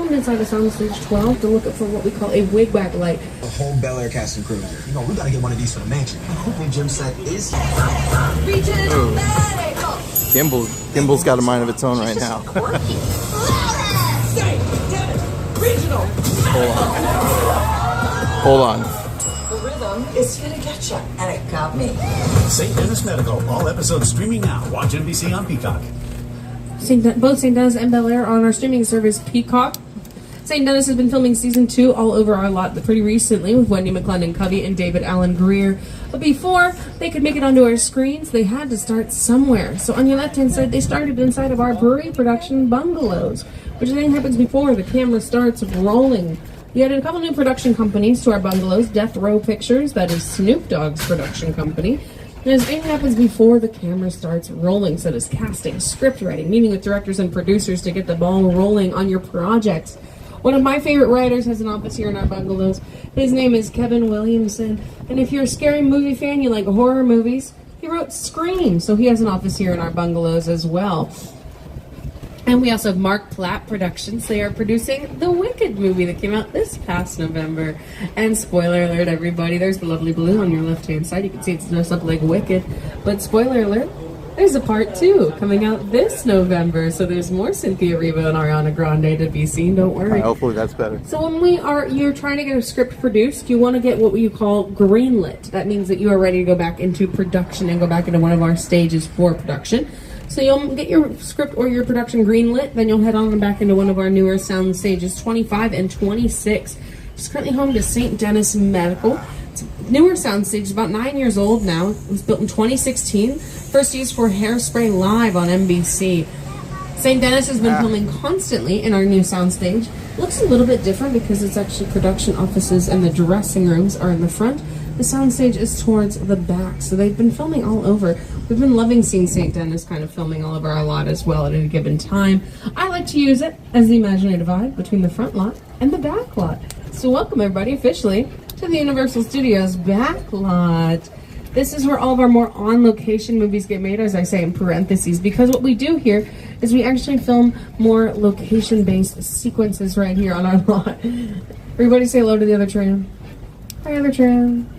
filmed inside of Soundstage 12 to look up for what we call a wigwag light. The whole Bel Air cast and crew. You know, we gotta get one of these for the mansion. Hopefully Jim set is Kimball's got a mind of its own right now. Hold on. The rhythm is here to get you, and it got me. St. Dennis Medical, all episodes streaming now. Watch NBC on Peacock. Both St. Dennis and Bel Air are on our streaming service Peacock. St. Dennis has been filming season 2 all over our lot pretty recently with Wendy McLendon-Covey and David Allen Greer. But before they could make it onto our screens, they had to start somewhere. So on your left-hand side, they started inside of our pre-production bungalows, which I think happens before the camera starts rolling. We added a couple new production companies to our bungalows. Death Row Pictures, that is Snoop Dogg's production company. And as anything happens before the camera starts rolling, so does casting, script writing, meeting with directors and producers to get the ball rolling on your projects. One of my favorite writers has an office here in our bungalows. His name is Kevin Williamson. And if you're a scary movie fan, you like horror movies, he wrote Scream, so he has an office here in our bungalows as well. And we also have Mark Platt Productions. They are producing the Wicked movie that came out this past November. And spoiler alert, everybody, there's the lovely blue on your left-hand side. You can see it's dressed up like Wicked. But spoiler alert, there's a part 2 coming out this November. So there's more Cynthia Erivo and Ariana Grande to be seen. Don't worry. Hopefully that's better. So when you're trying to get a script produced, you want to get what you call greenlit. That means that you are ready to go back into production and go back into one of our stages for production. So you'll get your script or your production greenlit, then you'll head on back into one of our newer sound stages, 25 and 26. It's currently home to St. Dennis Medical. It's a newer sound stage, it's about 9 years old now. It was built in 2016. First used for Hairspray Live on NBC. St. Dennis has been filming constantly in our new sound stage. Looks a little bit different because it's actually production offices and the dressing rooms are in the front. The soundstage is towards the back, so they've been filming all over. We've been loving seeing St. Dennis kind of filming all over our lot as well at a given time. I like to use it as the imaginary divide between the front lot and the back lot. So welcome everybody officially to the Universal Studios back lot. This is where all of our more on-location movies get made, as I say in parentheses, because what we do here is we actually film more location-based sequences right here on our lot. Everybody say hello to the other tram. Hi, other tram.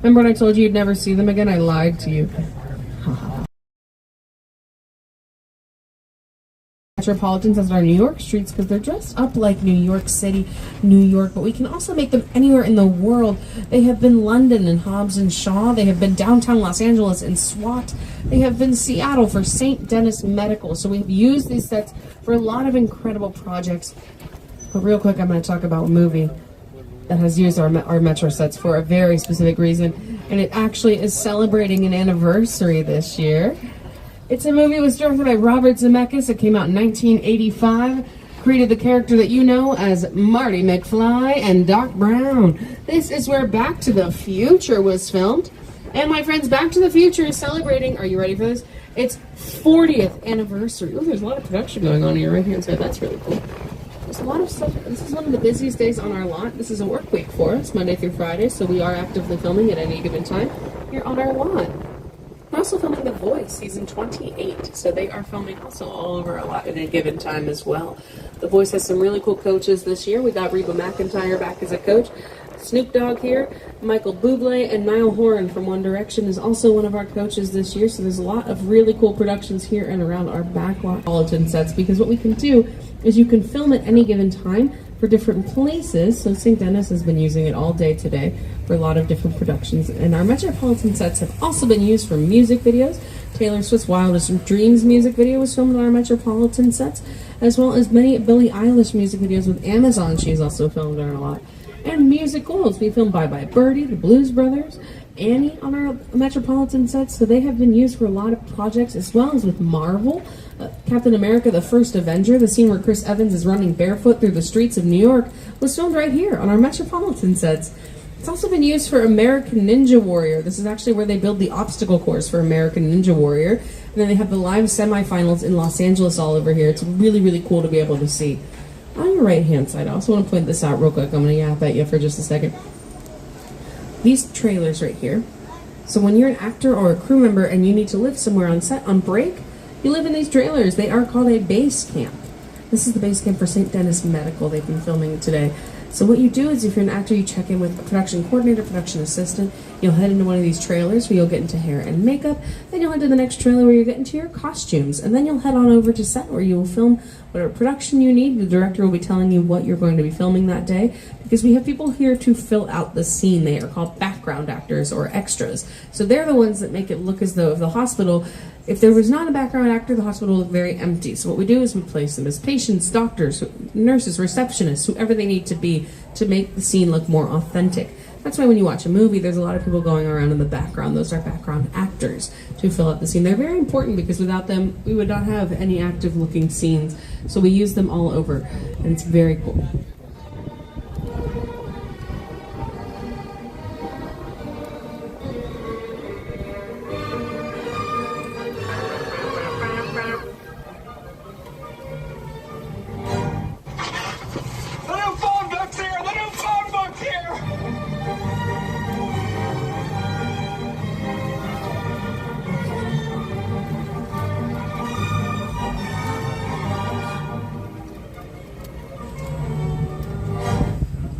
Remember when I told you you'd never see them again? I lied to you. Metropolitans as our New York streets because they're dressed up like New York City, New York, but we can also make them anywhere in the world. They have been London and Hobbs and Shaw. They have been downtown Los Angeles in SWAT. They have been Seattle for St. Dennis Medical. So we've used these sets for a lot of incredible projects. But real quick, I'm going to talk about a movie that has used our Metro sets for a very specific reason, and it actually is celebrating an anniversary this year. It's a movie that was directed by Robert Zemeckis. It came out in 1985, created the character that you know as Marty McFly and Doc Brown. This is where Back to the Future was filmed, and my friends, Back to the Future is celebrating, are you ready for this? Its 40th anniversary. Oh, there's a lot of production going on here right here inside. That's really cool. There's a lot of stuff. This is one of the busiest days on our lot. This is a work week for us, Monday through Friday, so we are actively filming at any given time here on our lot. We're also filming The Voice, season 28, so they are filming also all over our lot at any given time as well. The Voice has some really cool coaches this year. We got Reba McEntire back as a coach. Snoop Dogg here, Michael Bublé, and Niall Horan from One Direction is also one of our coaches this year, so there's a lot of really cool productions here and around our backlot Metropolitan sets, because what we can do is you can film at any given time for different places. So St. Dennis has been using it all day today for a lot of different productions, and our Metropolitan sets have also been used for music videos. Taylor Swift's Wildest Dreams music video was filmed on our Metropolitan sets, as well as many Billie Eilish music videos with Amazon. She's also filmed on a lot. And musicals. We filmed Bye Bye Birdie, the Blues Brothers, Annie on our Metropolitan sets, so they have been used for a lot of projects, as well as with Marvel. Captain America, the First Avenger, the scene where Chris Evans is running barefoot through the streets of New York, was filmed right here on our Metropolitan sets. It's also been used for American Ninja Warrior. This is actually where they build the obstacle course for American Ninja Warrior. And then they have the live semifinals in Los Angeles all over here. It's really, really cool to be able to see. On your right-hand side, I also want to point this out real quick. I'm going to yap at you for just a second. These trailers right here. So when you're an actor or a crew member and you need to live somewhere on set on break, you live in these trailers. They are called a base camp. This is the base camp for St. Denis Medical. They've been filming today. So what you do is, if you're an actor, you check in with a production coordinator, production assistant. You'll head into one of these trailers where you'll get into hair and makeup. Then you'll head to the next trailer where you get into your costumes. And then you'll head on over to set where you will film whatever production you need. The director will be telling you what you're going to be filming that day, because we have people here to fill out the scene. They are called background actors or extras. So they're the ones that make it look as though the hospital, if there was not a background actor, the hospital would look very empty. So what we do is we place them as patients, doctors, nurses, receptionists, whoever they need to be to make the scene look more authentic. That's why when you watch a movie, there's a lot of people going around in the background. Those are background actors to fill out the scene. They're very important because without them, we would not have any active looking scenes. So we use them all over, and it's very cool.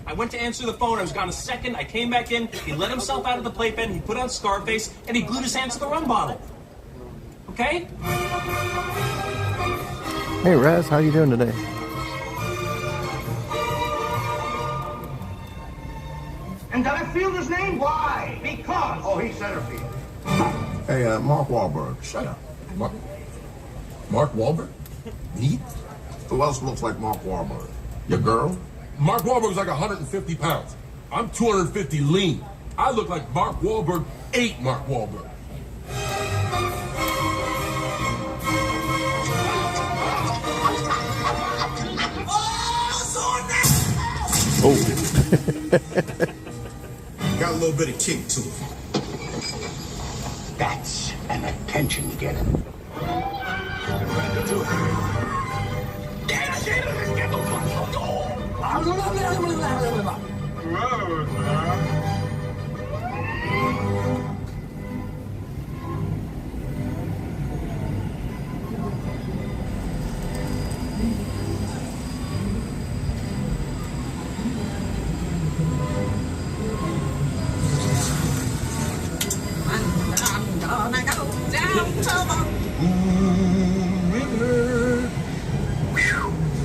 I went to answer the phone, I was gone a second, I came back in, he let himself out of the playpen, he put on Scarface, and he glued his hands to the rum bottle. Okay? Hey Raz, how you doing today? And did I field his name? Why? Because. Oh, he's center field. Hey, Mark Wahlberg. Shut up. Mark Wahlberg? Me? Who else looks like Mark Wahlberg? Your girl? Mark Wahlberg's like 150 pounds. I'm 250 lean. I look like Mark Wahlberg ate Mark Wahlberg. Oh. Got a little bit of kick to it. That's an attention getter.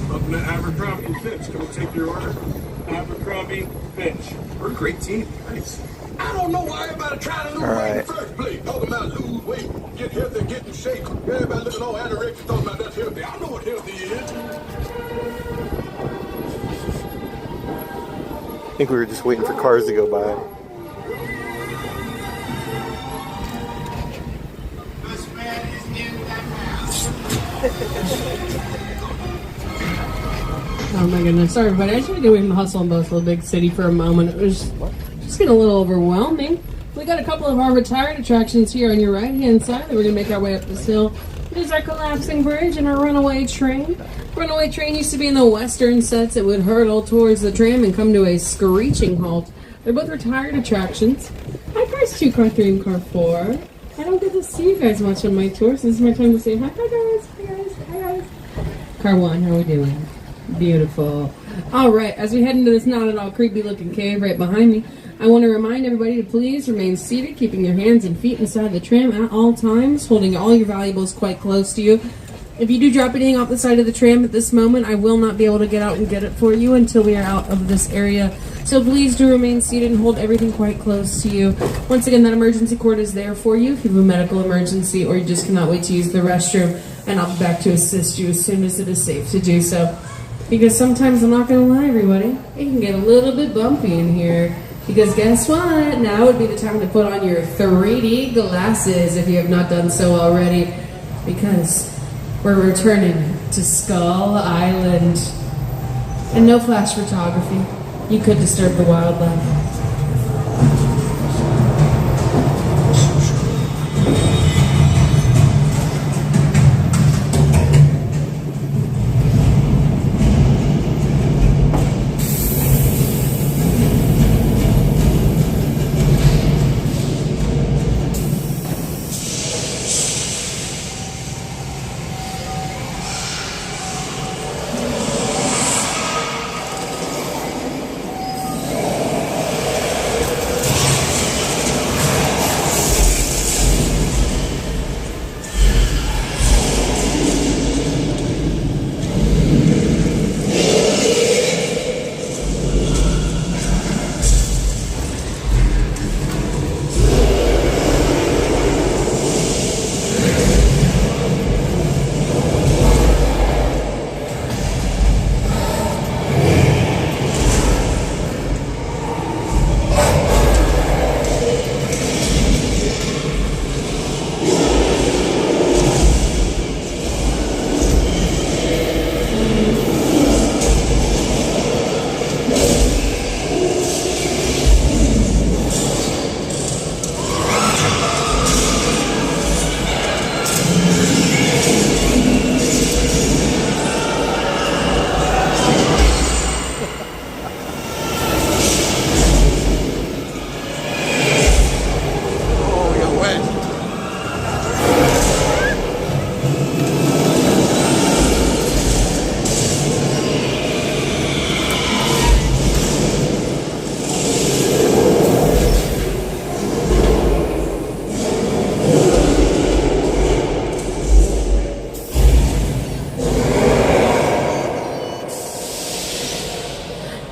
Welcome to Abercrombie and Fitch. Can we take your order? Abercrombie Fitch. We're a great team. Thanks. I don't know why everybody trying to lose weight in right. the first place. Talking about lose weight, get healthy, get in shape. Everybody looking all anorexic, talking about that's healthy. I know what healthy is. I think we were just waiting for cars to go by. This man is in that house. Oh my goodness, sorry everybody. I tried to get away from the hustle and bustle of big city for a moment. It was just getting a little overwhelming. We got a couple of our retired attractions here on your right hand side that we're going to make our way up this hill. There's our collapsing bridge and our runaway train. Runaway train used to be in the western sets. It would hurtle towards the tram and come to a screeching halt. They're both retired attractions. Hi cars 2, car 3, and car 4. I don't get to see you guys much on my tour, so this is my time to say hi. Hi guys, hi guys, hi guys. Car 1, how are we doing? Beautiful. Alright, as we head into this not at all creepy looking cave right behind me, I want to remind everybody to please remain seated, keeping your hands and feet inside the tram at all times, holding all your valuables quite close to you. If you do drop anything off the side of the tram at this moment, I will not be able to get out and get it for you until we are out of this area. So please do remain seated and hold everything quite close to you. Once again, that emergency cord is there for you if you have a medical emergency or you just cannot wait to use the restroom, and I'll be back to assist you as soon as it is safe to do so. Because sometimes, I'm not going to lie everybody, it can get a little bit bumpy in here. Because guess what? Now would be the time to put on your 3D glasses if you have not done so already. Because we're returning to Skull Island. And no flash photography. You could disturb the wildlife.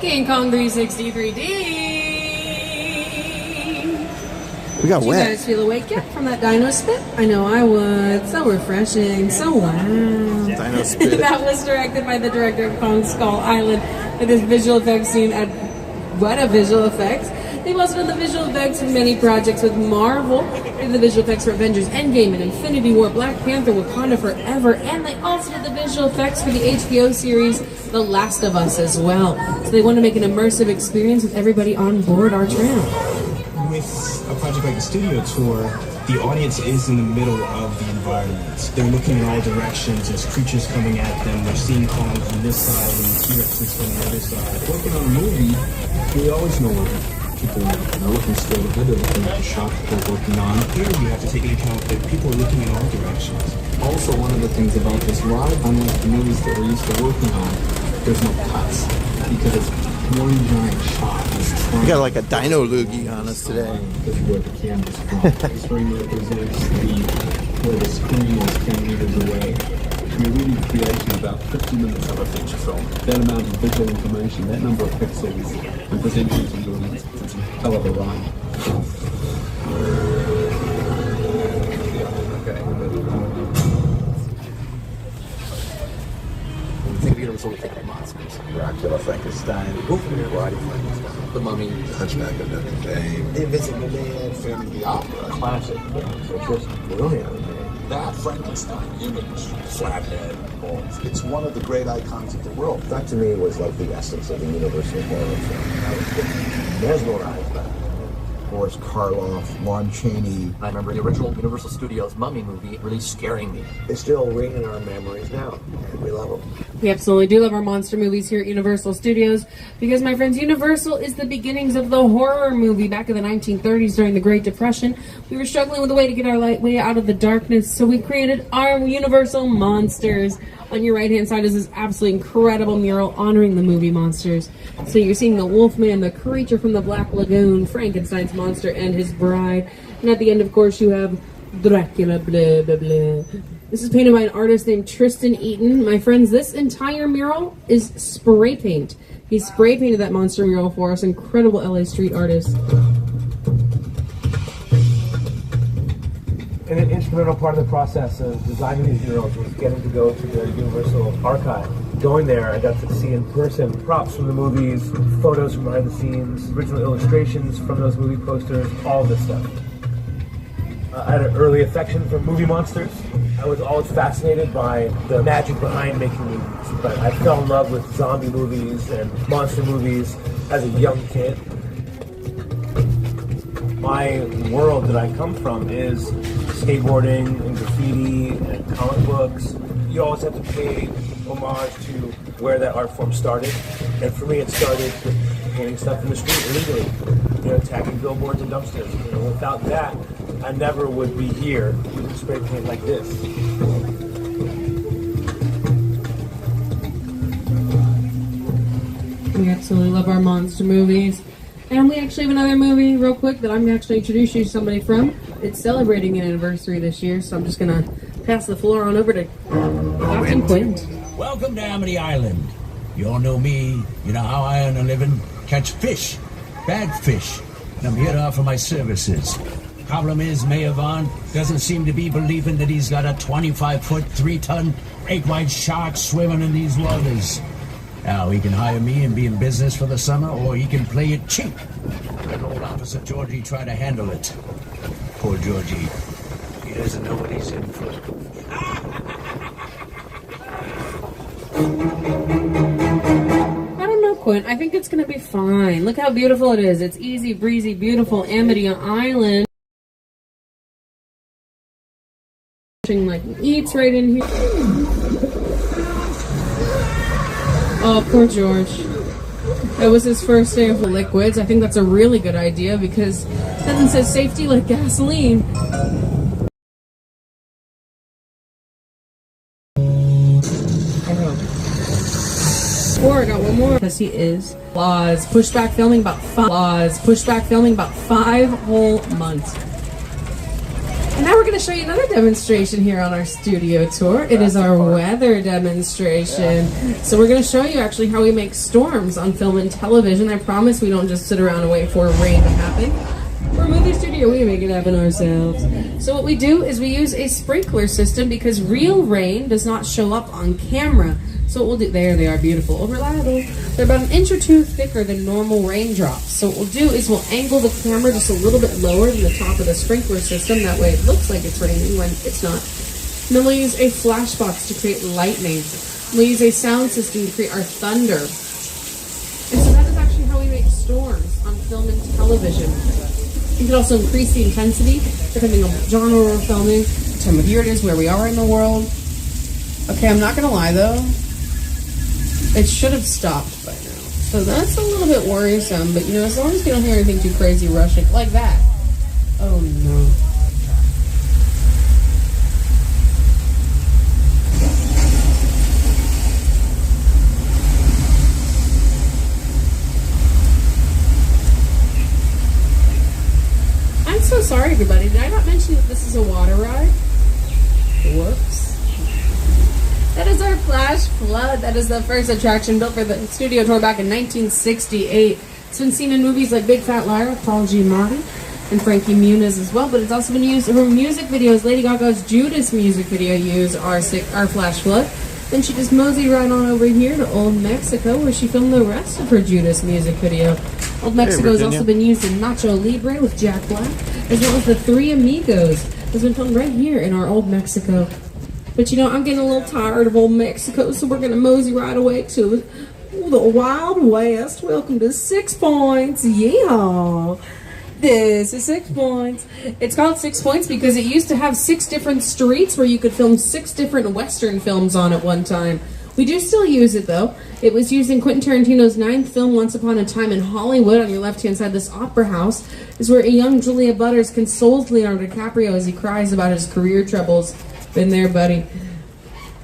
King Kong 363D. We got Did you wet. guys feel awake yet from that dino spit? I know I would. So refreshing. So wow. Dino spit. That was directed by the director of Kong Skull Island. With his visual effects team at What a Visual Effects. They've also done the visual effects for many projects with Marvel. They did the visual effects for Avengers Endgame and Infinity War, Black Panther, Wakanda Forever, and they also did the visual effects for the HBO series The Last of Us as well. So they want to make an immersive experience with everybody on board our trail. With a project like the studio tour, the audience is in the middle of the environment. They're looking in all directions. There's creatures coming at them. They're seeing Kong from this side and T-Rexes from the other side. Working on a movie, we always know what people are looking straight ahead. They're looking at the shot that they're working on. Here, you have to take into account that people are looking in all directions. Also, one of the things about this ride, unlike the movies that we're used to working on, there's no cuts because it's one giant shot. We got like a dino loogie on us today. Because where the camera's from. The screen represents where the screen is 10 meters away. We're really creating about 50 minutes of a feature film. That amount of visual information, that number of pixels, and presenting it to you, it's a hell of a ride. Think of Universal, we think of monsters. Dracula, Frankenstein, Variety Frankenstein, The Mummy, The Hunchback of Notre Dame, The Invisible Man, Phantom of the Opera. Classic. So just brilliant. That Frankenstein image, flathead, balls. It's one of the great icons of the world. That to me was like the essence of the Universal horror film. I was mesmerized by it. Boris Karloff, Lon Chaney. I remember the original Universal Studios Mummy movie really scaring me. They still ring in our memories now, and we love them. We absolutely do love our monster movies here at Universal Studios because, my friends, Universal is the beginnings of the horror movie. Back in the 1930s during the Great Depression, we were struggling with a way to get our way out of the darkness, so we created our Universal Monsters. On your right-hand side is this absolutely incredible mural honoring the movie monsters. So you're seeing the Wolfman, the creature from the Black Lagoon, Frankenstein's monster, and his bride. And at the end, of course, you have Dracula, blah, blah, blah. This is painted by an artist named Tristan Eaton. My friends, this entire mural is spray paint. He spray painted that monster mural for us. Incredible LA street artist. And an instrumental part of the process of designing these murals was getting to go to the Universal Archive. Going there, I got to see in person props from the movies, photos from behind the scenes, original illustrations from those movie posters, all this stuff. I had an early affection for movie monsters. I was always fascinated by the magic behind making movies. But I fell in love with zombie movies and monster movies as a young kid. My world that I come from is skateboarding and graffiti and comic books. You always have to pay homage to where that art form started. And for me, it started with painting stuff in the street illegally, attacking billboards and dumpsters. Without that, I never would be here with spray paint like this. We absolutely love our monster movies. And we actually have another movie, real quick, that I'm actually introducing you to somebody from. It's celebrating an anniversary this year, so I'm just going to pass the floor on over to Captain Quint. Welcome to Amity Island. You all know me. You know how I earn a living. Catch fish. Bad fish. And I'm here to offer my services. Problem is, Mayor Vaughn doesn't seem to be believing that he's got a 25-foot, 3-ton, great-white shark swimming in these waters. Now, he can hire me and be in business for the summer, or he can play it cheap. Let old Officer Georgie try to handle it. Poor Georgie. He doesn't know what he's in for. I don't know Quint. I think it's going to be fine. Look how beautiful it is. It's easy breezy, beautiful Amity Island. Like eats right in here. Oh, poor George. That was his first day of liquids. I think that's a really good idea because then it says safety like gasoline. I got one more because he is laws pushed back filming about 5 whole months. And now we're going to show you another demonstration here on our studio tour. It is our weather demonstration. So we're going to show you actually how we make storms on film and television. I promise we don't just sit around and wait for rain to happen. For a movie studio, we make it happen ourselves. So what we do is we use a sprinkler system because real rain does not show up on camera. So what we'll do, there they are, beautiful, reliable. They're about 1 inch or 2 thicker than normal raindrops. So what we'll do is we'll angle the camera just a little bit lower than the top of the sprinkler system. That way it looks like it's raining when it's not. And then we'll use a flash box to create lightning. We'll use a sound system to create our thunder. And so that is actually how we make storms on film and television. You can also increase the intensity depending on what genre we're filming, what time of year it is, where we are in the world. Okay, I'm not going to lie though. It should have stopped by now. So that's a little bit worrisome, but you know, as long as you don't hear anything too crazy rushing, like that. Oh no. I'm so sorry everybody. Did I not mention that this is a water ride? Whoops. That is our Flash Flood. That is the first attraction built for the studio tour back in 1968. It's been seen in movies like Big Fat Liar with Paul Giamatti and Frankie Muniz as well, but it's also been used for music videos. Lady Gaga's Judas music video used our Flash Flood. Then she just moseyed right on over here to Old Mexico where she filmed the rest of her Judas music video. Old Mexico has also been used in Nacho Libre with Jack Black, as well as The Three Amigos. It's been filmed right here in our Old Mexico. But you know, I'm getting a little tired of Old Mexico, so we're going to mosey right away to the Wild West. Welcome to 6 Points. Yeehaw. This is 6 Points. It's called 6 Points because it used to have 6 different streets where you could film 6 different Western films on at one time. We do still use it, though. It was used in Quentin Tarantino's 9th film, Once Upon a Time in Hollywood. On your left-hand side, this opera house is where a young Julia Butters consoles Leonardo DiCaprio as he cries about his career troubles. Been there, buddy.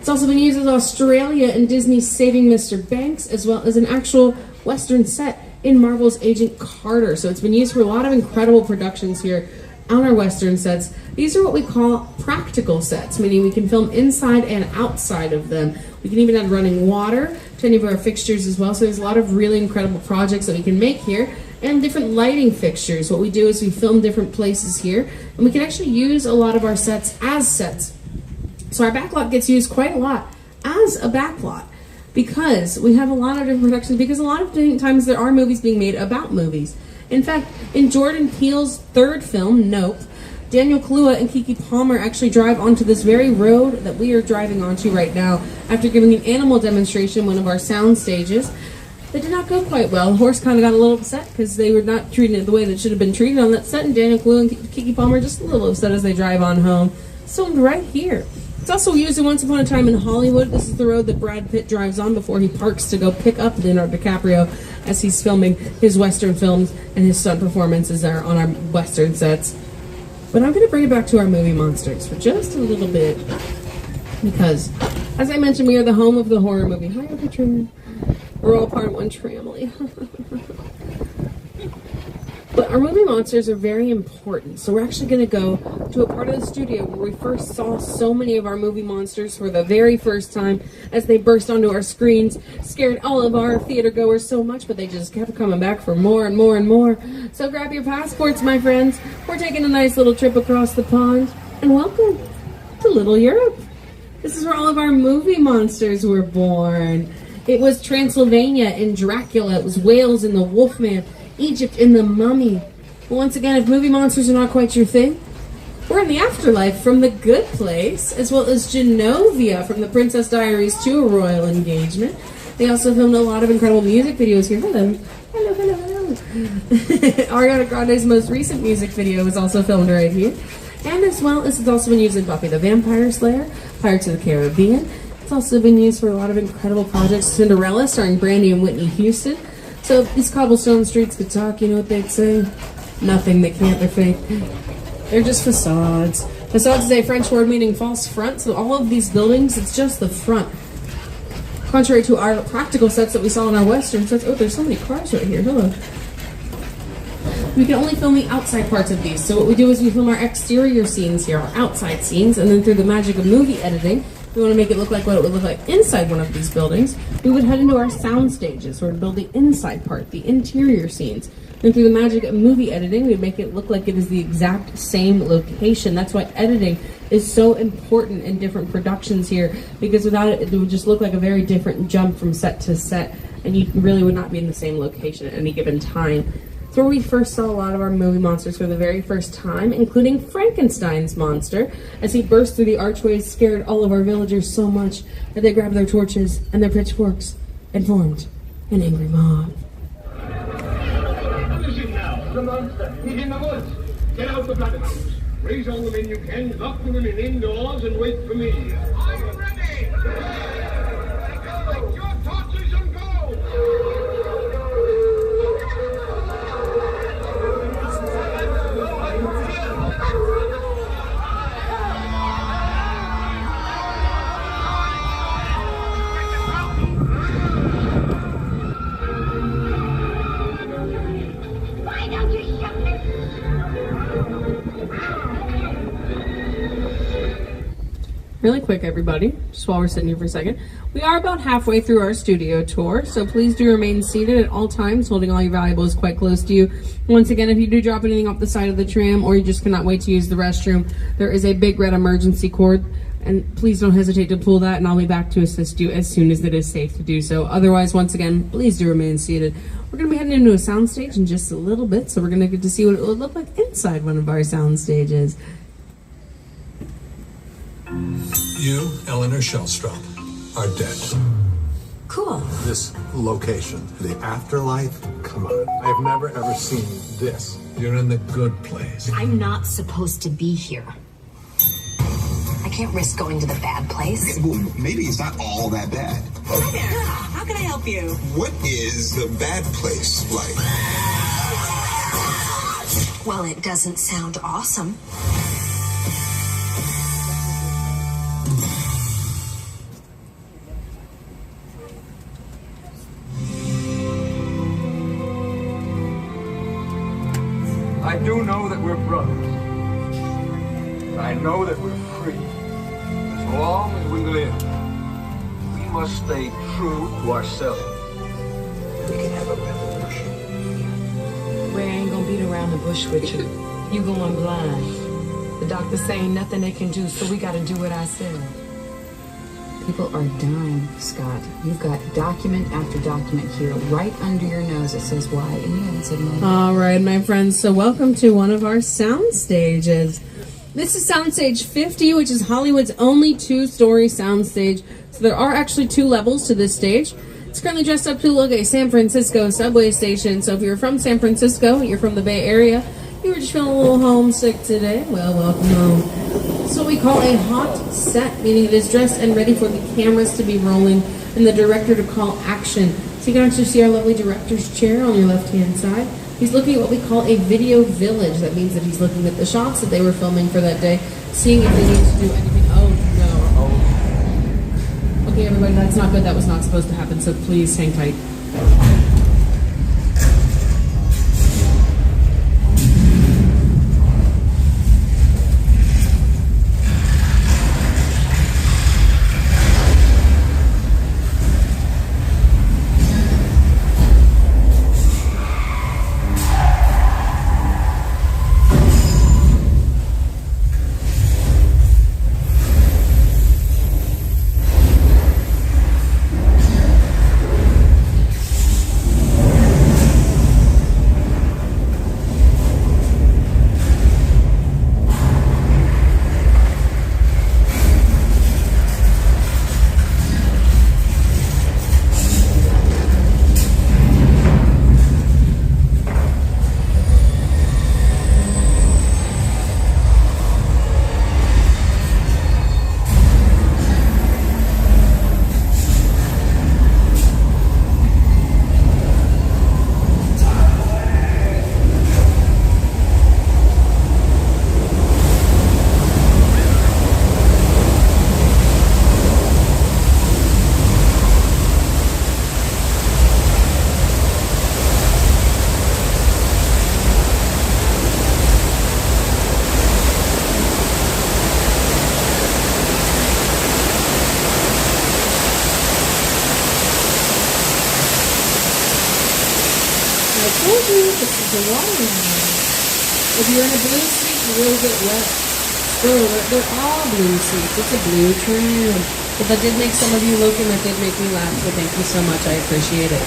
It's also been used as Australia in Disney's Saving Mr. Banks, as well as an actual Western set in Marvel's Agent Carter. So it's been used for a lot of incredible productions here on our Western sets. These are what we call practical sets, meaning we can film inside and outside of them. We can even add running water to any of our fixtures as well. So there's a lot of really incredible projects that we can make here. And different lighting fixtures. What we do is we film different places here, and we can actually use a lot of our sets as sets. So our backlot gets used quite a lot as a backlot because we have a lot of different productions, because a lot of times there are movies being made about movies. In fact, in Jordan Peele's 3rd film, Nope, Daniel Kaluuya and Keke Palmer actually drive onto this very road that we are driving onto right now after giving an animal demonstration, one of our sound stages. They did not go quite well. The horse kind of got a little upset because they were not treated the way that should have been treated on that set, and Daniel Kaluuya and Keke Palmer just a little upset as they drive on home. So right here. It's also used in Once Upon a Time in Hollywood. This is the road that Brad Pitt drives on before he parks to go pick up Leonardo DiCaprio as he's filming his Western films and his stunt performances are on our Western sets. But I'm going to bring it back to our movie monsters for just a little bit because, as I mentioned, we are the home of the horror movie. Hi, Katrina. We're all part of one family. But our movie monsters are very important, so we're actually going to go to a part of the studio where we first saw so many of our movie monsters for the very first time as they burst onto our screens, scared all of our theater goers so much, but they just kept coming back for more and more and more. So grab your passports, my friends. We're taking a nice little trip across the pond, and welcome to Little Europe. This is where all of our movie monsters were born. It was Transylvania in Dracula, it was Wales in The Wolfman, Egypt in The Mummy. Once again, if movie monsters are not quite your thing, we're in the afterlife from The Good Place, as well as Genovia from The Princess Diaries to A Royal Engagement. They also filmed a lot of incredible music videos here. Hello. Hello, hello, hello. Ariana Grande's most recent music video was also filmed right here. And as well, this has also been used in Buffy the Vampire Slayer, Pirates of the Caribbean. It's also been used for a lot of incredible projects. Cinderella, starring Brandy and Whitney Houston. So if these cobblestone streets could talk, you know what they'd say? Nothing. They can't. They're fake. They're just facades. Facade is a French word meaning false front. So all of these buildings, it's just the front. Contrary to our practical sets that we saw in our Western sets. Oh, there's so many cars right here. Hello. We can only film the outside parts of these. So what we do is we film our exterior scenes here, our outside scenes, and then through the magic of movie editing, we want to make it look like what it would look like inside one of these buildings. We would head into our sound stages or build the inside part, the interior scenes. And through the magic of movie editing, we make it look like it is the exact same location. That's why editing is so important in different productions here, because without it, it would just look like a very different jump from set to set, and you really would not be in the same location at any given time. It's where we first saw a lot of our movie monsters for the very first time, including Frankenstein's monster, as he burst through the archways, scared all of our villagers so much that they grabbed their torches and their pitchforks and formed an angry mob. Listen now, the monster. He's in the woods. Get out the bloodhounds. Raise all the men you can, lock the women indoors, and wait for me. I'm ready! Take your torches and go! Really quick, everybody, just while we're sitting here for a second. We are about halfway through our studio tour, so please do remain seated at all times, holding all your valuables quite close to you. Once again, if you do drop anything off the side of the tram or you just cannot wait to use the restroom, there is a big red emergency cord, and please don't hesitate to pull that, and I'll be back to assist you as soon as it is safe to do so. Otherwise, once again, please do remain seated. We're going to be heading into a soundstage in just a little bit, so we're going to get to see what it would look like inside one of our sound stages. You, Eleanor Shellstrop, are dead. Cool. This location, the afterlife, come on. I've never ever seen this. You're in the good place. I'm not supposed to be here. I can't risk going to the bad place. Okay, well, maybe it's not all that bad. Hi there. How can I help you? What is the bad place like? Well, it doesn't sound awesome. I do know that we're brothers. I know that we're free. As long as we live, we must stay true to ourselves. We can have a revolution. We ain't gonna beat around the bush with you. You going blind. The doctor's saying nothing they can do, so we gotta do it ourselves. People are dying, Scott. You've got document after document here, right under your nose. It says why, and you haven't said why. All right, my friends, so welcome to one of our sound stages. This is Soundstage 50, which is Hollywood's only two-story soundstage. So there are actually two levels to this stage. It's currently dressed up to look like a San Francisco subway station. So if you're from San Francisco, you're from the Bay Area, you were just feeling a little homesick today, well, welcome home. It's what we call a hot set, meaning it is dressed and ready for the cameras to be rolling and the director to call action. So you can actually see our lovely director's chair on your left-hand side. He's looking at what we call a video village. That means that he's looking at the shots that they were filming for that day, seeing if they need to do anything. Oh, no. Okay, everybody, that's not good. That was not supposed to happen, so please hang tight. I told you, this is the water line. If you're in a blue seat, you will get wet. They're all blue seats. It's a blue tram. But that did make some of you look, and that did make me laugh, so thank you so much. I appreciate it.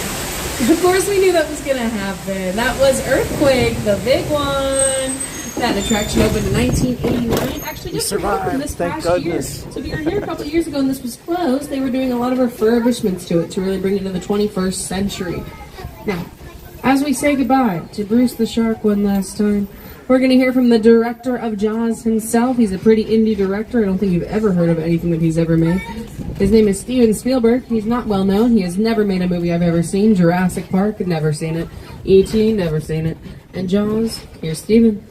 Of course, we knew that was going to happen. That was Earthquake, the big one. That attraction opened in 1989. Actually, just reopened this past year. So if you were here a couple of years ago and this was closed, they were doing a lot of refurbishments to it to really bring it to the 21st century. Now, as we say goodbye to Bruce the Shark one last time, we're going to hear from the director of Jaws himself. He's a pretty indie director. I don't think you've ever heard of anything that he's ever made. His name is Steven Spielberg. He's not well known. He has never made a movie I've ever seen. Jurassic Park, never seen it. E.T., never seen it. And Jaws, here's Steven.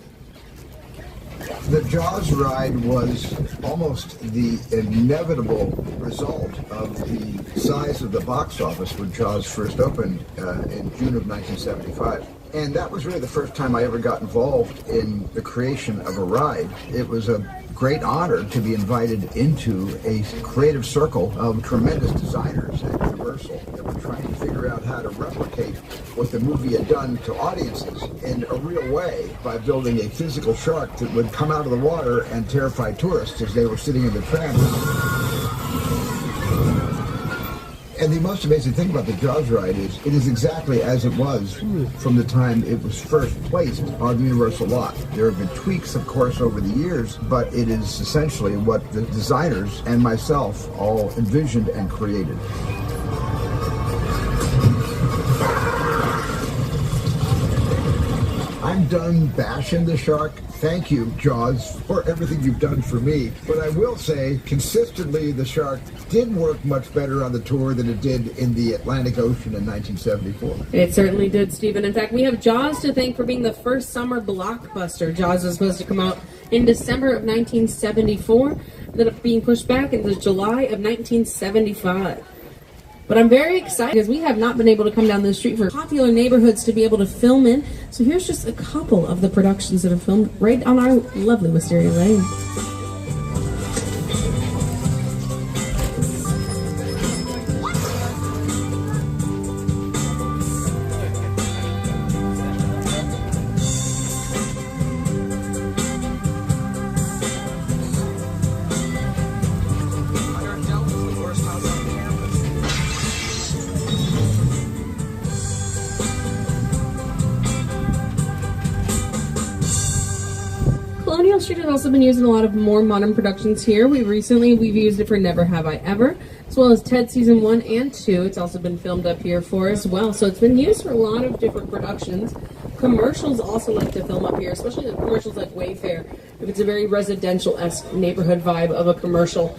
The Jaws ride was almost the inevitable result of the size of the box office when Jaws first opened in June of 1975. And that was really the first time I ever got involved in the creation of a ride. It was a great honor to be invited into a creative circle of tremendous designers at Universal that were trying to figure out how to replicate what the movie had done to audiences in a real way by building a physical shark that would come out of the water and terrify tourists as they were sitting in the tram. And the most amazing thing about the Jaws ride is it is exactly as it was from the time it was first placed on the Universal lot. There have been tweaks, of course, over the years, but it is essentially what the designers and myself all envisioned and created. I'm done bashing the shark. Thank you, Jaws, for everything you've done for me. But I will say, consistently, the shark did work much better on the tour than it did in the Atlantic Ocean in 1974. It certainly did, Stephen. In fact, we have Jaws to thank for being the first summer blockbuster. Jaws was supposed to come out in December of 1974, ended up being pushed back into July of 1975. But I'm very excited because we have not been able to come down the street for popular neighborhoods to be able to film in. So here's just a couple of the productions that are filmed right on our lovely Wisteria Lane. Colonial Street has also been used in a lot of more modern productions here. We've used it for Never Have I Ever, as well as Ted Season 1 and 2. It's also been filmed up here for as well. So it's been used for a lot of different productions. Commercials also like to film up here, especially the commercials like Wayfair, if it's a very residential-esque neighborhood vibe of a commercial.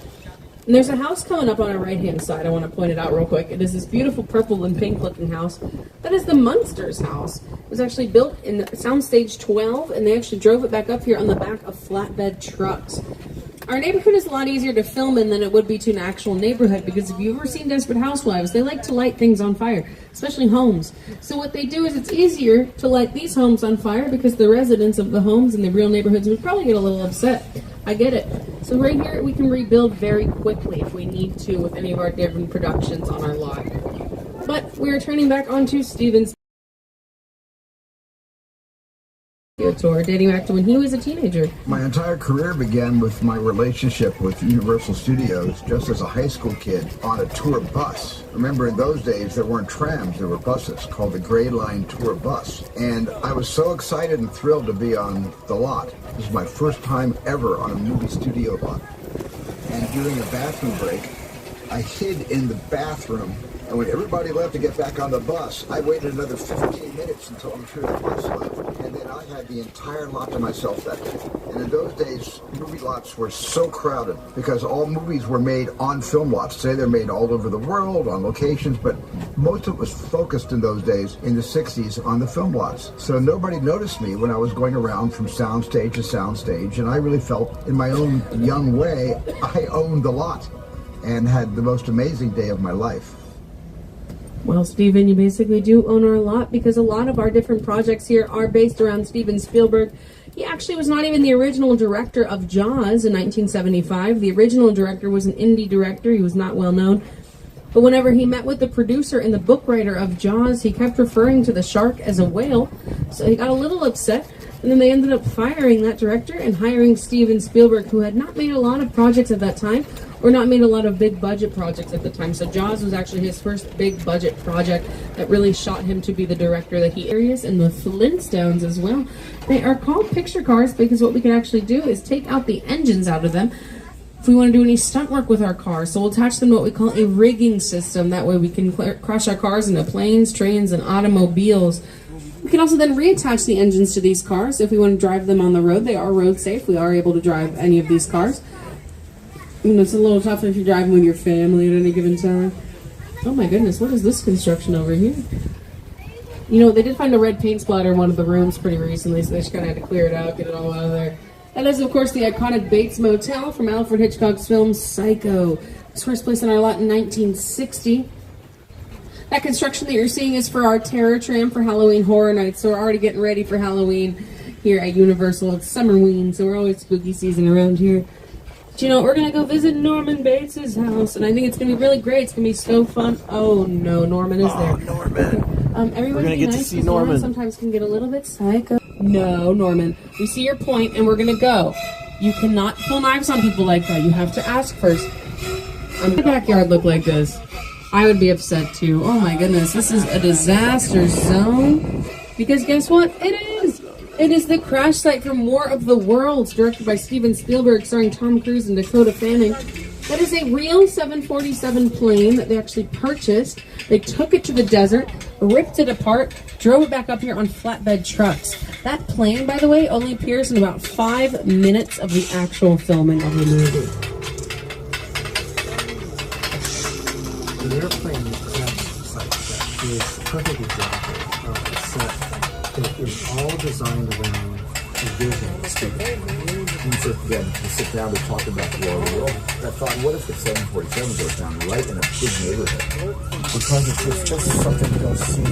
And there's a house coming up on our right-hand side. I want to point it out real quick. It is this beautiful purple and pink-looking house. That is the Munsters house. It was actually built in Soundstage 12, and they actually drove it back up here on the back of flatbed trucks. Our neighborhood is a lot easier to film in than it would be to an actual neighborhood, because if you've ever seen Desperate Housewives, they like to light things on fire, especially homes. So what they do is it's easier to light these homes on fire because the residents of the homes in the real neighborhoods would probably get a little upset. I get it. So right here we can rebuild very quickly if we need to with any of our different productions on our lot. But we're turning back onto Steven's tour, dating back to when he was a teenager. My entire career began with my relationship with Universal Studios just as a high school kid on a tour bus. Remember, in those days there weren't trams, there were buses called the Gray Line Tour Bus. And I was so excited and thrilled to be on the lot. This was my first time ever on a movie studio lot. And during a bathroom break, I hid in the bathroom. And when everybody left to get back on the bus, I waited another 15 minutes until I'm sure the bus left. And then I had the entire lot to myself that day. And in those days, movie lots were so crowded because all movies were made on film lots. Today they're made all over the world, on locations, but most of it was focused in those days, in the 60s, on the film lots. So nobody noticed me when I was going around from soundstage to soundstage, and I really felt, in my own young way, I owned the lot and had the most amazing day of my life. Well, Steven, you basically do own our lot because a lot of our different projects here are based around Steven Spielberg. He actually was not even the original director of Jaws in 1975. The original director was an indie director. He was not well known. But whenever he met with the producer and the book writer of Jaws, he kept referring to the shark as a whale, so he got a little upset. And then they ended up firing that director and hiring Steven Spielberg, who had not made a lot of projects at that time, or not made a lot of big budget projects at the time. So Jaws was actually his first big budget project that really shot him to be the director that he is. And the Flintstones as well. They are called picture cars because what we can actually do is take out the engines out of them if we want to do any stunt work with our cars. So we'll attach them to what we call a rigging system. That way we can crash our cars into planes, trains, and automobiles. We can also then reattach the engines to these cars if we want to drive them on the road. They are road safe. We are able to drive any of these cars. You know, it's a little tougher if you're driving with your family at any given time. Oh my goodness, what is this construction over here? You know, they did find a red paint splatter in one of the rooms pretty recently, so they just kind of had to clear it out, get it all out of there. That is, of course, the iconic Bates Motel from Alfred Hitchcock's film Psycho. It was first placed on our lot in 1960. That construction that you're seeing is for our Terror Tram for Halloween Horror Nights. So we're already getting ready for Halloween here at Universal. It's Summerween, so we're always spooky season around here. But you know, we're going to go visit Norman Bates' house, and I think it's going to be really great. It's going to be so fun. Oh, no, Norman is there. Norman. Everyone We're going to get nice, to see Norman. Sometimes can get a little bit psycho. No, Norman. We see your point, and we're going to go. You cannot pull knives on people like that. You have to ask first. The backyard look like this. I would be upset too. Oh my goodness, this is a disaster zone. Because guess what? It is! It is the crash site from War of the Worlds, directed by Steven Spielberg, starring Tom Cruise and Dakota Fanning. That is a real 747 plane that they actually purchased. They took it to the desert, ripped it apart, drove it back up here on flatbed trucks. That plane, by the way, only appears in about 5 minutes of the actual filming of the movie. The airplane crash site that is a perfect example of a set that is all designed around a vision. And so again, to sit down to talk about the War of the World, I thought, what if the 747 goes down right in a big neighborhood? Because it's just something you don't see.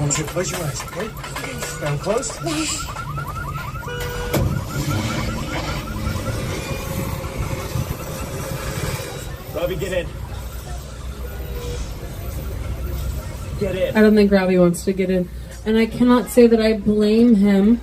Listen, close your eyes, okay? Down close. Robbie, get in. Get in. I don't think Robbie wants to get in. And I cannot say that I blame him.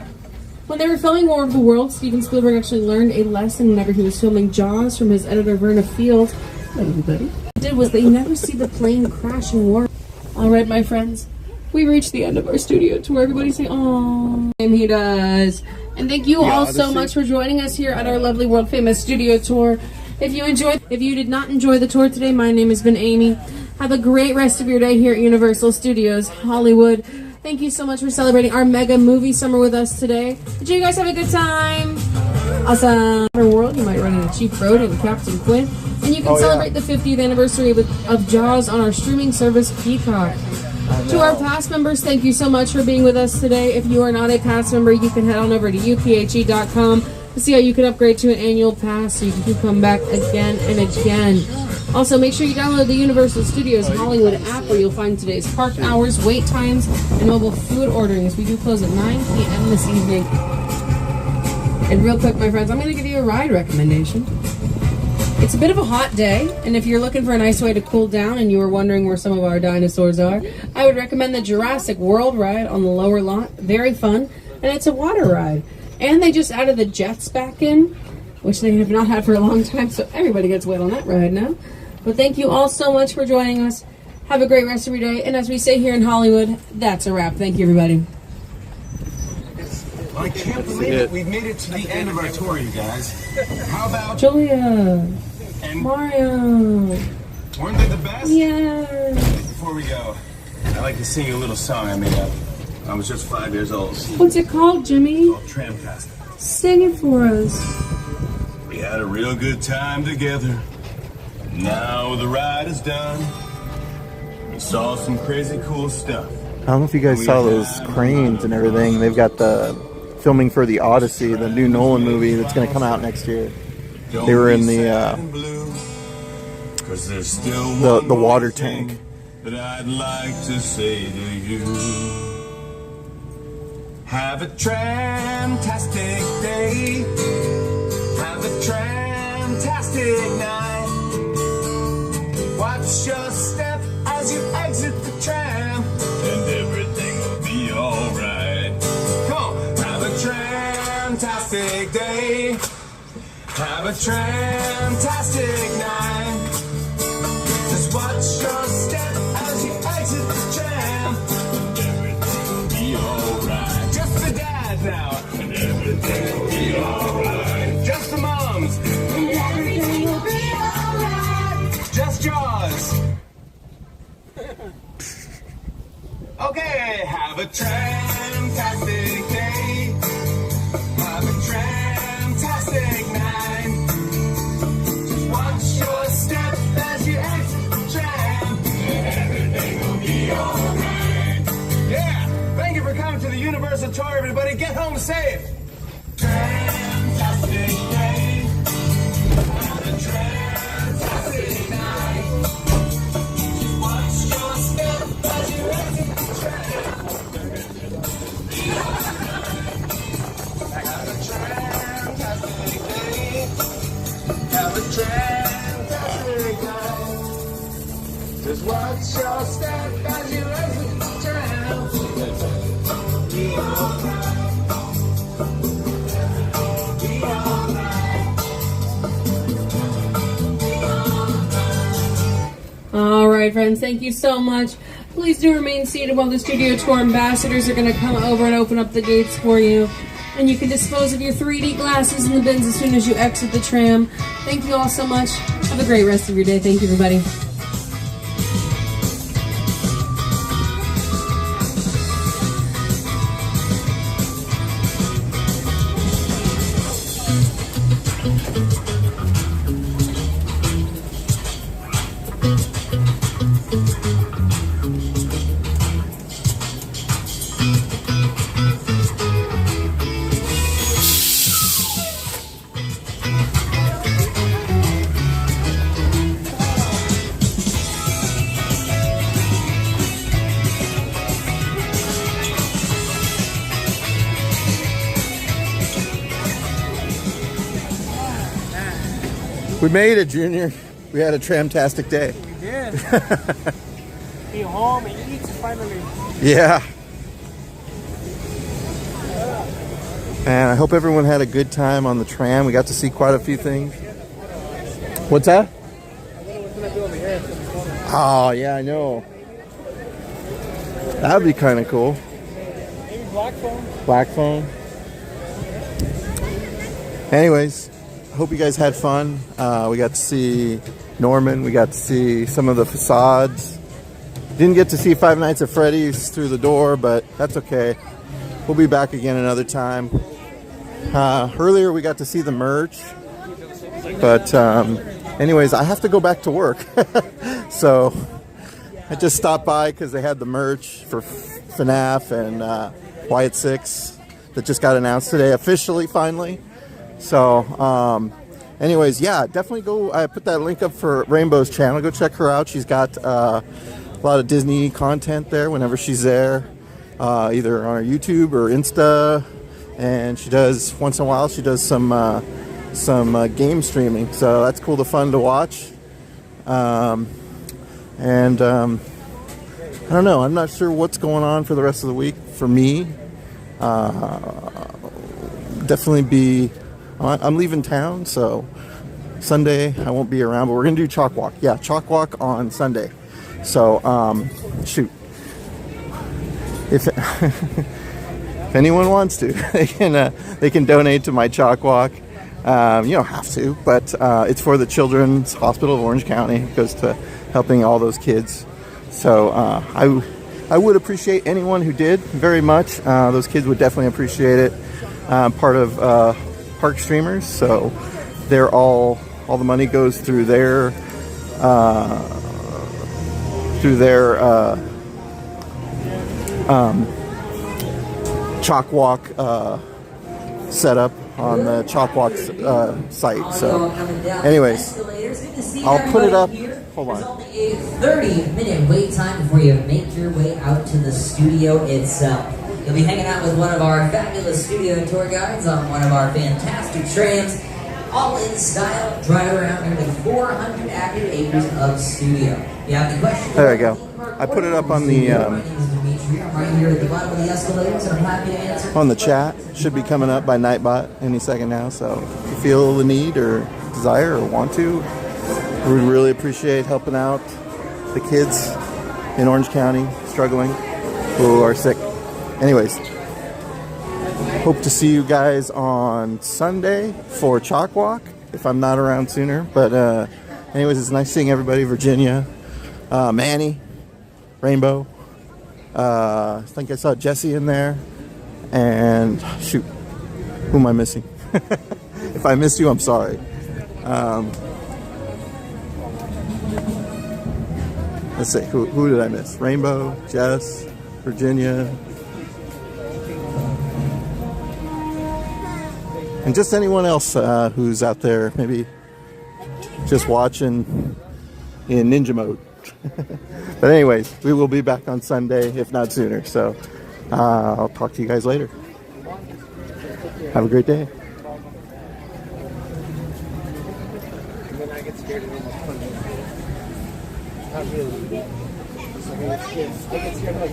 When they were filming War of the Worlds, Steven Spielberg actually learned a lesson whenever he was filming Jaws from his editor, Verna Field. Hello, everybody. What he did was that you never see the plane crash in war. All right, my friends. We reached the end of our studio tour. Everybody say, "Oh." And he does. And thank you all so much for joining us here at our lovely world famous studio tour. If you did not enjoy the tour today, my name has been Amy. Have a great rest of your day here at Universal Studios Hollywood. Thank you so much for celebrating our mega movie summer with us today. Did you guys have a good time? Awesome. In our world, you might run into Chief Broden and Captain Quinn. And you can celebrate the 50th anniversary of Jaws on our streaming service, Peacock. To our past members, thank you so much for being with us today. If you are not a past member, you can head on over to uphe.com to see how you can upgrade to an annual pass so you can come back again and again. Also, make sure you download the Universal Studios Hollywood app where you'll find today's park hours, wait times, and mobile food orderings. We do close at 9 p.m. this evening. And real quick, my friends, I'm going to give you a ride recommendation. It's a bit of a hot day, and if you're looking for a nice way to cool down and you were wondering where some of our dinosaurs are, I would recommend the Jurassic World ride on the lower lot. Very fun, and it's a water ride. And they just added the jets back in, which they have not had for a long time, so everybody gets wet on that ride now. But thank you all so much for joining us. Have a great rest of your day, and as we say here in Hollywood, that's a wrap. Thank you, everybody. I can't believe it. We've made it to the end of our tour, you guys. How about Julia and Mario? Weren't they the best? Yeah. Before we go, I'd like to sing you a little song I made up. I was just 5 years old. What's it called, Jimmy? It's called Tramcast. Sing it for us. We had a real good time together. Now the ride is done. We saw some crazy cool stuff. I don't know if you guys saw those cranes and everything. They've got the filming for the Odyssey, the new Nolan movie that's going to come out next year. They were in the water tank. That I'd like to say to you. Have a tramtastic day. Have a tramtastic night. Watch your step as you exit the tram, and everything will be alright. Come on, have a tramtastic day. Have a tramtastic night. Just watch your step as you exit the tram. Everything will be alright. Just the dads now. And everything will be alright. Just the moms. And everything will be alright. Just Jaws. Okay, have a tramtastic day. Have a tramtastic night. Just watch your step as you exit the tram. Everything will be alright. Yeah, thank you for coming to the Universal Tour, everybody. Get home safe. Tramtastic day. Have a tramtastic night. Just watch your step as you exit the tram. Have a tramtastic day. Have a tramtastic night. Just watch your step as you exit the tram. Be alright. Be alright. All right, friends, thank you so much. Please do remain seated while the studio tour ambassadors are going to come over and open up the gates for you. And you can dispose of your 3D glasses in the bins as soon as you exit the tram. Thank you all so much. Have a great rest of your day. Thank you, everybody. We made it, Junior. We had a tramtastic day. We did. Be home and eat finally. Yeah. And I hope everyone had a good time on the tram. We got to see quite a few things. What's that? Oh, yeah, I know. That would be kind of cool. Maybe black phone. Black phone. Anyways, I hope you guys had fun. We got to see Norman. We got to see some of the facades. Didn't get to see Five Nights at Freddy's through the door, but that's okay. We'll be back again another time. Earlier we got to see the merch. But anyways, I have to go back to work. So I just stopped by because they had the merch for FNAF and Wyatt 6 that just got announced today officially, finally. So anyways, yeah, definitely go. I put that link up for Rainbow's channel. Go check her out. She's got a lot of Disney content there whenever she's there, either on her YouTube or Insta. And she does, once in a while, she does some game streaming. So that's cool, fun to watch. I don't know. I'm not sure what's going on for the rest of the week for me. Definitely be. I'm leaving town, so Sunday I won't be around, but we're gonna do Chalk Walk. Yeah, Chalk Walk on Sunday. So shoot, if anyone wants to, they can donate to my Chalk Walk. You don't have to, but it's for the Children's Hospital of Orange County. It goes to helping all those kids. So I would appreciate anyone who did very much. Those kids would definitely appreciate it. Part of Park Streamers, so they're all the money goes through their Chalk Walk setup on the Chalk Walk site. So anyways, I'll put it up. Hold on. A 30-minute wait time before you make your way out to the studio itself. You'll be hanging out with one of our fabulous studio tour guides on one of our fantastic trams. all in style. Drive around nearly 400 active acres of studio. You have the question. There we go. I put it up on the I'm right here at the bottom of the escalators, and I'm happy to answer. on the chat. Should be coming up by Nightbot any second now. So if you feel the need or desire or want to, we would really appreciate helping out the kids in Orange County struggling who are sick. Anyways, hope to see you guys on Sunday for Chalk Walk if I'm not around sooner. But anyways, it's nice seeing everybody. Virginia, Manny, Rainbow. I think I saw Jesse in there. And shoot, who am I missing? If I missed you, I'm sorry. Let's see, who did I miss? Rainbow, Jess, Virginia. And just anyone else who's out there, maybe just watching in ninja mode. But anyways, we will be back on Sunday, if not sooner. So I'll talk to you guys later. Have a great day. And then I get scared and almost punch them. Not really. I get scared.